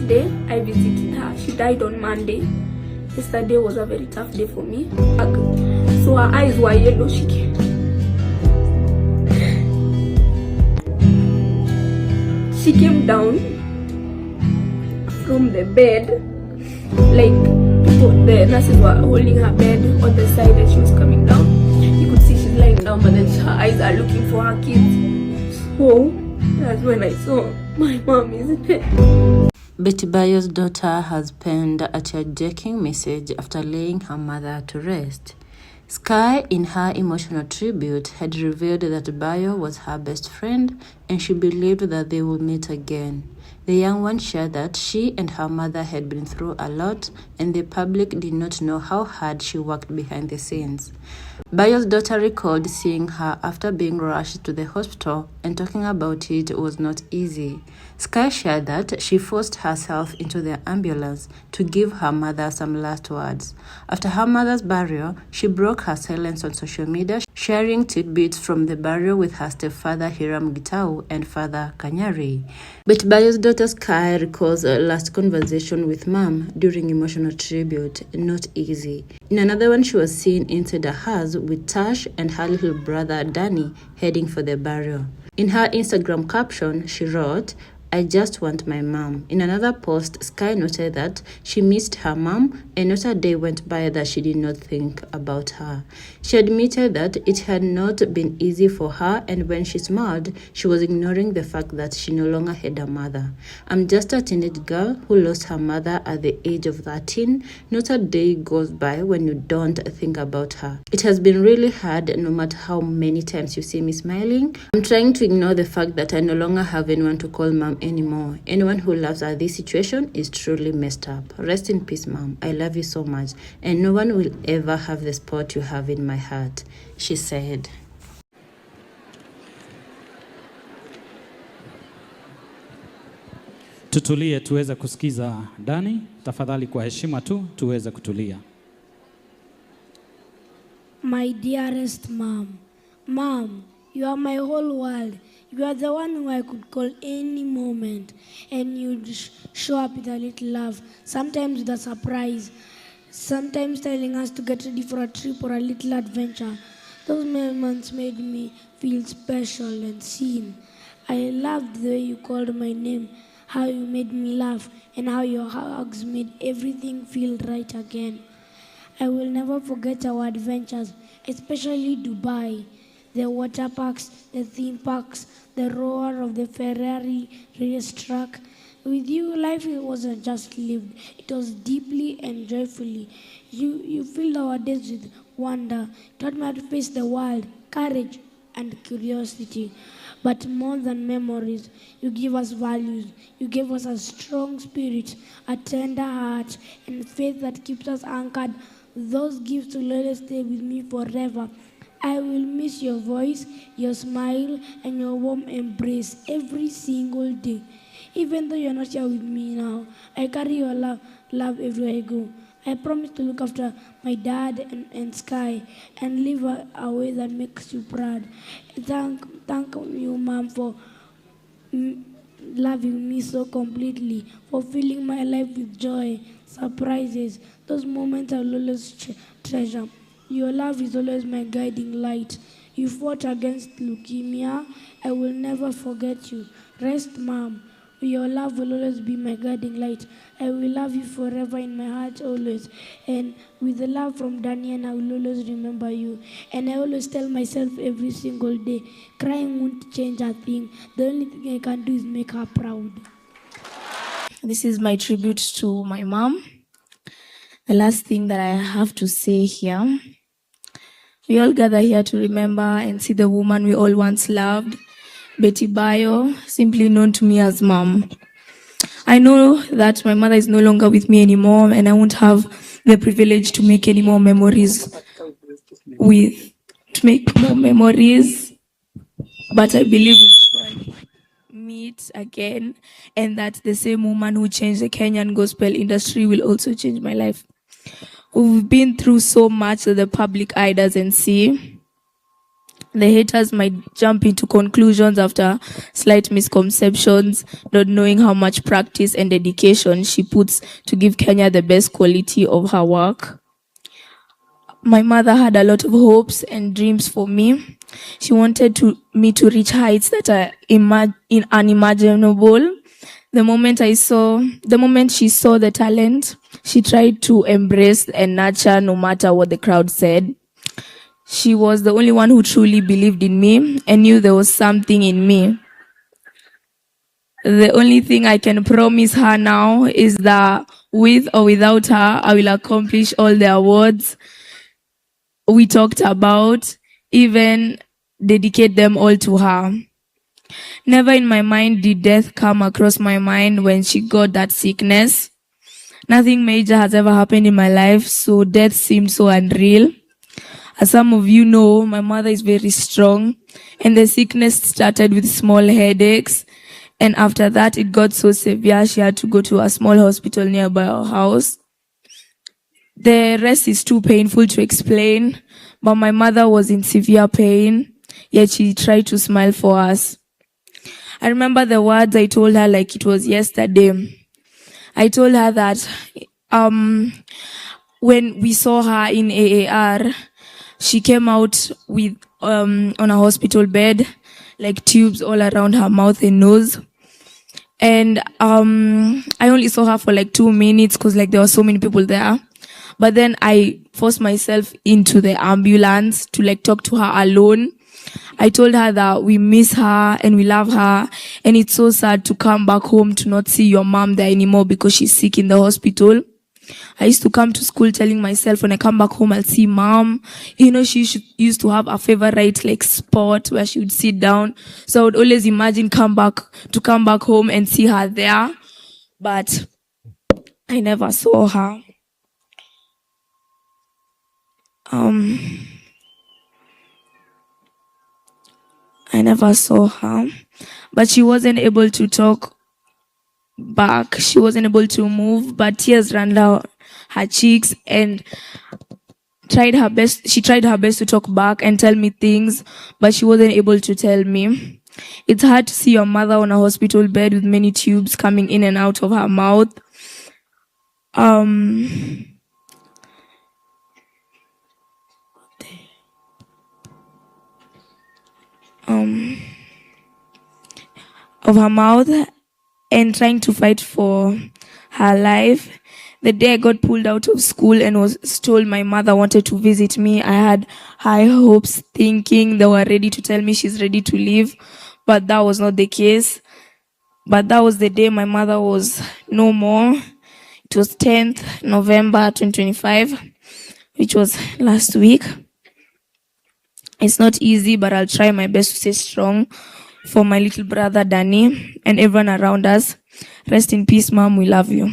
Thursday, I visited her. She died on Monday. Yesterday was a very tough day for me. So her eyes were yellow. She came down from the bed, like the nurses were holding her bed on the side and she was coming down. You could see she's lying down, but then her eyes are looking for her kids. So that's when I saw my mom is dead. Betty Bayo's daughter has penned a tearjerking message after laying her mother to rest. Sky, in her emotional tribute, had revealed that Bayo was her best friend and she believed that they would meet again. The young one shared that she and her mother had been through a lot and the public did not know how hard she worked behind the scenes. Bayo's daughter recalled seeing her after being rushed to the hospital and talking about it was not easy. Sky shared that she forced herself into the ambulance to give her mother some last words. After her mother's burial, she broke her silence on social media, sharing tidbits from the burial with her stepfather Hiram Gitau and father Kanyari. But Bayo's daughter Sky recalls a last conversation with mom during emotional tribute, not easy. In another one, she was seen inside a house with Tash and her little brother Danny heading for the burial. In her Instagram caption, she wrote, "I just want my mom." In another post, Sky noted that she missed her mom and not a day went by that she did not think about her. She admitted that it had not been easy for her and when she smiled, she was ignoring the fact that she no longer had a mother. "I'm just a teenage girl who lost her mother at the age of 13. Not a day goes by when you don't think about her. It has been really hard no matter how many times you see me smiling. I'm trying to ignore the fact that I no longer have anyone to call mom anymore. Anyone who laughs at this situation is truly messed up. Rest in peace, mom. I love you so much, and no one will ever have the spot you have in my heart," she said. Tutulie tuweze kusikiza Dani. Tafadhali kwa heshima tu tuweze kutulia. My dearest mom, Mom, you are my whole world. You are the one who I could call any moment, and you'd show up with a little love, sometimes with a surprise, sometimes telling us to get ready for a trip or a little adventure. Those moments made me feel special and seen. I loved the way you called my name, how you made me laugh, and how your hugs made everything feel right again. I will never forget our adventures, especially Dubai. The water parks, the theme parks, the roar of the Ferrari racetrack. With you, life wasn't just lived, it was deeply and joyfully. You filled our days with wonder, taught me how to face the world, courage and curiosity. But more than memories, you give us values. You gave us a strong spirit, a tender heart, and faith that keeps us anchored. Those gifts will always stay with me forever. I will miss your voice, your smile, and your warm embrace every single day. Even though you're not here with me now, I carry your love everywhere I go. I promise to look after my dad and Sky and live a way that makes you proud. Thank you, Mom, for loving me so completely, for filling my life with joy, surprises. Those moments I will always treasure. Your love is always my guiding light. You fought against leukemia. I will never forget you. Rest, Mom. Your love will always be my guiding light. I will love you forever in my heart always. And with the love from Daniel, I will always remember you. And I always tell myself every single day, crying won't change a thing. The only thing I can do is make her proud. This is my tribute to my mom. The last thing that I have to say here, we all gather here to remember and see the woman we all once loved, Betty Bayo, simply known to me as Mom. I know that my mother is no longer with me anymore and I won't have the privilege to make any more memories but I believe we'll meet again and that the same woman who changed the Kenyan gospel industry will also change my life. We've been through so much that the public eye doesn't see. The haters might jump into conclusions after slight misconceptions, not knowing how much practice and dedication she puts to give Kenya the best quality of her work. My mother had a lot of hopes and dreams for me. She wanted me to reach heights that are unimaginable. The moment she saw the talent, she tried to embrace and nurture no matter what the crowd said. She was the only one who truly believed in me and knew there was something in me. The only thing I can promise her now is that with or without her, I will accomplish all the awards we talked about, even dedicate them all to her. Never in my mind did death come across my mind when she got that sickness. Nothing major has ever happened in my life, so death seemed so unreal. As some of you know, my mother is very strong, and the sickness started with small headaches. And after that, it got so severe, she had to go to a small hospital nearby our house. The rest is too painful to explain, but my mother was in severe pain, yet she tried to smile for us. I remember the words I told her like it was yesterday. I told her that when we saw her in AAR, she came out with on a hospital bed, like tubes all around her mouth and nose. And I only saw her for like 2 minutes because like there were so many people there. But then I forced myself into the ambulance to like talk to her alone. I told her that we miss her and we love her, and it's so sad to come back home to not see your mom there anymore because she's sick in the hospital. I used to come to school telling myself when I come back home, I'll see mom. You know, used to have a favorite like spot where she would sit down. So I would always imagine come back home and see her there. But I never saw her. I never saw her, but she wasn't able to talk back. She wasn't able to move, but tears ran down her cheeks and tried her best. She tried her best to talk back and tell me things, but she wasn't able to tell me. It's hard to see your mother on a hospital bed with many tubes coming in and out of her mouth. Of her mouth and trying to fight for her life. The day I got pulled out of school and was told my mother wanted to visit me, I had high hopes thinking they were ready to tell me she's ready to leave, but that was not the case. But that was the day my mother was no more. It was 10th November 2025, which was last week. It's not easy, but I'll try my best to stay strong for my little brother Danny and everyone around us. Rest in peace, Mom. We love you.